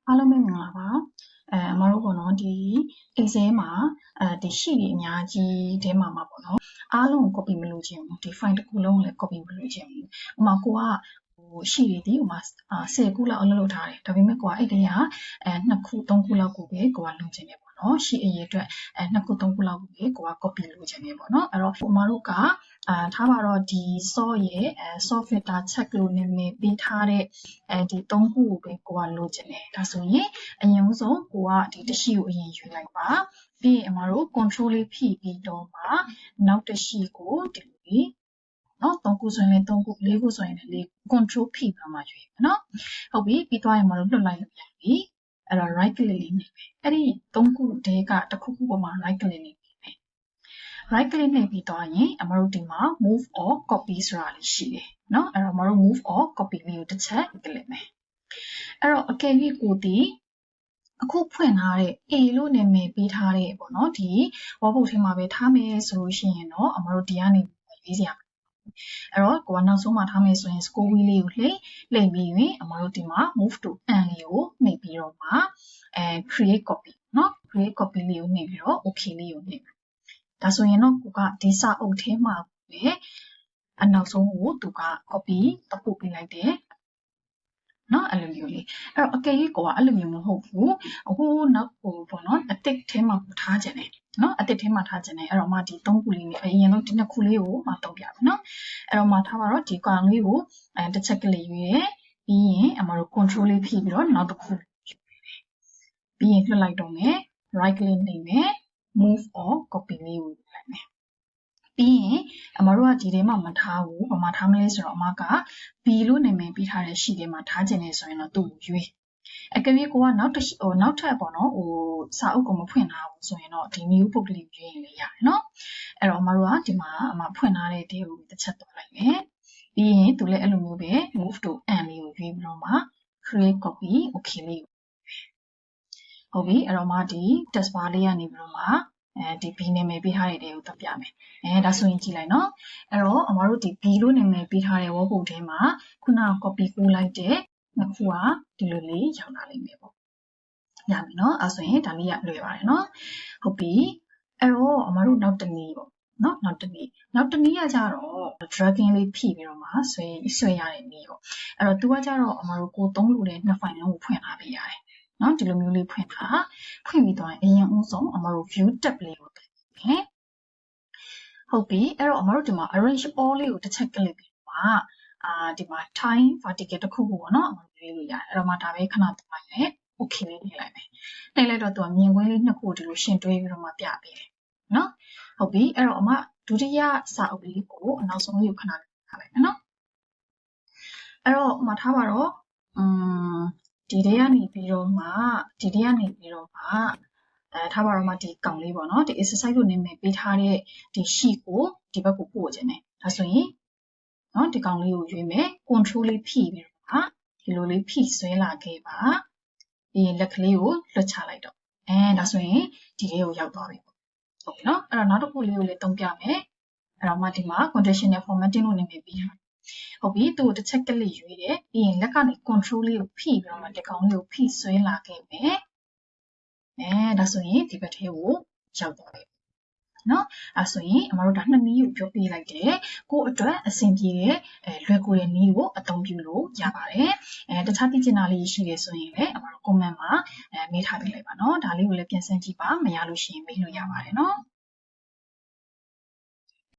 အားလုံးပဲမင်္ဂလာပါအမတို့ပေါ့နော်ဒီ Excel မှာဒီ sheet တွေအများကြီးထဲမှာပေါ့နော်အားလုံးကို copy မလုပ်ချင်ဘူးဒီ file တစ်ခုလုံးကိုလည်း copy မလုပ်ချင်ဘူးဥပမာကိုကsheet တွေဒီဥပမာ10ခုလောက်အလုပ်လုပ်ထားတယ်ဒါပေမဲ့ကိုကအဲ့ဒီက2ခု3ခုလောက်ကိုပဲကိုကလုပ်ချင်တယ်ပေါ့နော် sheet အရေးအတွက်2ခု3ခုလောက်ကိုပဲကိုက copy လုပ်ချင်တယ်ပေါ့နော်အဲ့တော့အမတို့ကထားပါတော့ဒီ sort ရဲ့ sort filter check လို့နာမည်ပေးထားတဲ့ဒီ3ခုကိုပဲကိုကလိုချင်တယ်ဒါဆိုရင်အရင်ဆုံးကိုကဒီတစ်ရှိကိုအရင်ယူလိုက်ပါပြီးရင်အမတို့ control လေးဖြည့်ပြီးတော့မှနောက်တစ်ရှိကိုဒီလိုနော်3ခုဆိုရင်3ခု4ခုဆိုရင်4 control ဖြည့်ပြီးမှယူရမယ်နော်ဟုတ်ပြီပြီးသွားရင်မတို့လွတ်လိုက်လို့ပြန်ပြီအဲ့တော့ right click လေးနှိပ်မယ်အဲ့ဒီ3ခုတည်းကတစ်ခုခုပေါ်မှာ right click နှိပ်right click နှိပ်ပြီးတော့ရင်အမတို့ဒီမှာ move or copy ဆိုတာလေးရှိတယ်เนาะအဲ့တော့အမတို့ move or copy လေးကိုတစ်ချက် click မယ်အဲ့တော့အကယ်၍ကိုဒီအခုဖွင့်ထားတဲ့ A လို့နာမည်ပေးထားတဲ့ပေါ့เนาะဒီ workbook ထဲမှာပဲထားမယ်ဆိုလို့ရှိရင်တော့အမတို့ဒီကနေရေးစရာအဲ့တော့ကိုကနောက်ဆုံးမှာထားမယ်ဆိုရင် score wheel လေးကိုလှိမ့်ပြီးရင်အမတို့ဒီမှာ move to end လေးကိုနှိပ်ပြီးတော့မှcreate copy เนาะ create copy လေးကိုနှိပ်ပြီးတော့ okay လေးကိုနှိပ်ဒါဆိုရင်တော့ကိုကဒီစာအုပ်ထဲမှာပဲအနောက်ဆုံးကိုသူက copy တပုတ်ပေးလိုက်တယ်နော်အဲ့လိုမျိုးလေးအဲ့တော့အကယ်၍ကိုကအဲ့လိုမျိုးမဟုတ်ဘူးအခုနောက်ပေါ့နော်အတစ်ထဲမှာထားခြင်းတယ်နော်အတစ်ထဲမှာထားခြင်းတယ်အဲ့တော့မှဒီ3ခုလေးနဲ့အရင်ဆုံးဒီ2ခုလေးကိုမှတုံးပြမယ်နော်အဲ့တော့မှထားပါတော့ဒီကောင်လေးကိုတစ်ချက်ကလေးယူရဲပြီးရင်အမတို့ control လေးဖြည့်ပြီးတော့နောက်တစ်ခုပြီးရင်လွှတ်လိုက်တော့မယ် right click နှိပ်မယ် move or copy လေးကိုလိုက်မယ်ပြီးရင်အမတို့ကဒီထဲမှာမထားဘူးဘာမှထားမလဲဆိုတော့အမက B လို့နာမည်ပေးထားတဲ့ sheet ထဲမှာထားခြင်းနေဆိုရင်တော့သူ့ကိုရွေးအကယ်၍ကိုကနောက်ထပ်ပေါ့နော်စာအုပ်ကိုမဖွင့်ထားဘူးဆိုရင်တော့ဒီ new book လေးရွေးရင်လည်းရတယ်နော်အဲ့တော့အမတို့ကဒီမှာအမဖွင့်ထားတဲ့ဒီကိုတစ်ချက်တော့လိုက်မယ်ပြီးရင်သူလည်းအဲ့လိုမျိုးပဲ move to end လေးကိုရွေးပြီးတော့မှ create copy okay လေးဟုတ်ပြီအဲ့တော့မှဒီ test bar လေးကနေပြီးတော့မှဒီ B နာမည်ပေးထားတဲ့တွေကိုတက်ပြမယ်ဒါဆိုရင်ကြည့်လိုက်နော်အဲ့တော့အမတို့ဒီ B လို့နာမည်ပေးထားတဲ့ workbook ထဲမှာခုနက copy ပို့လိုက်တဲ့နှစ်ခုကဒီလိုလေးရောက်လာလိမ့်မယ်ပေါ့ရပြီနော်အဲ့ဆိုရင်ဒါလေးရလွယ်ပါတယ်နော်ဟုတ်ပြီအဲ့တော့အမတို့နောက်တစ်နည်းပေါ့နော်နောက်တစ်နည်းကကြတော့ dragging လေးဖြည့်ပြီးတော့မှဆွဲရတဲ့နည်းပေါ့အဲ့တော့သူကကြတော့အမတို့ကိုသုံးလို့တဲ့နှစ် file လုံးကိုဖွင့်ထားပေးရတယ်နော်ဒီလိုမျိုးလေးဖွင့်ပြီးတော့အရင်ဦးဆုံးအမတို့ view tab လေးကိုတက်မယ်ဟုတ်ပြီအဲ့တော့အမတို့ဒီမှာ arrange all လေးကိုတစ်ချက် click ပြီးတော့ဒီမှာ time vertical တစ်ခုခုပေါ့နော်အမတို့ရွေးလို့ရတယ်အဲ့တော့မှဒါပဲခဏတက်လိုက်မယ် okay လေးနှိပ်လိုက်မယ်နှိပ်လိုက်တော့သူကမြင်ကွင်းလေးနှစ်ခုဒီလိုရှင်းတွဲပြီးတော့မှပြပေးတယ်နော်ဟုတ်ပြီအဲ့တော့အမဒုတိယစာအုပ်လေးကိုအနောက်ဆုံးလေးကိုခဏထားလိုက်မယ်နော်အဲ့တော့အမထားပါတော့ဒီထဲကနေပြီးတော့မှထားပါတော့မှဒီကောင်လေးပေါ့နော်ဒီ exercise ကိုနာမည်ပေးထားတဲ့ဒီ sheet ကိုဒီဘက်ကိုပို့ခြင်းတယ်ဒါဆိုရင်နော်ဒီကောင်လေးကိုရွေးမယ် control လေးဖြည့်ပြီးတော့ဒီလိုလေးဖြည့်ဆွဲလာခဲ့ပါပြီးရင်လက်ကလေးကိုလွှတ်ချလိုက်တော့ဒါဆိုရင်ဒီလေးကိုရောက်သွားပြီပေါ့ဟုတ်ပြီနော်အဲ့တော့နောက်တစ်ခုလေးကိုလည်းတုံးပြမယ်အဲ့တော့မှဒီမှာ conditional formatting လို့နာမည်ပေးထားဟုတ်ပြီသူ့ကိုတစ်ချက်ကလေးရွေးတယ်ပြီးရင်လက်ကနေ control လေးကိုဖိပြီးတော့မှဒီကောင်လေးကိုဖိဆွဲလာခဲ့မယ်ဒါဆိုရင်ဒီဘက်ထဲကိုရောက်သွားပြီနော်အဲ့ဆိုရင်အမတို့ဒါနှစ်နည်းကိုပြောပြလိုက်တယ်ကိုအတွက်အဆင်ပြေတဲ့လွယ်ကူတဲ့နည်းကိုအသုံးပြုလို့ရပါတယ်တခြားသိချင်တာလေးရှိတယ်ဆိုရင်လည်းအမတို့ comment မှာမေးထားပေးလိုက်ပါနော်ဒါလေးကိုလည်းပြန်ဆန်းကြည့်ပါမရလို့ရှိရင်မေးလို့ရပါတယ်နော်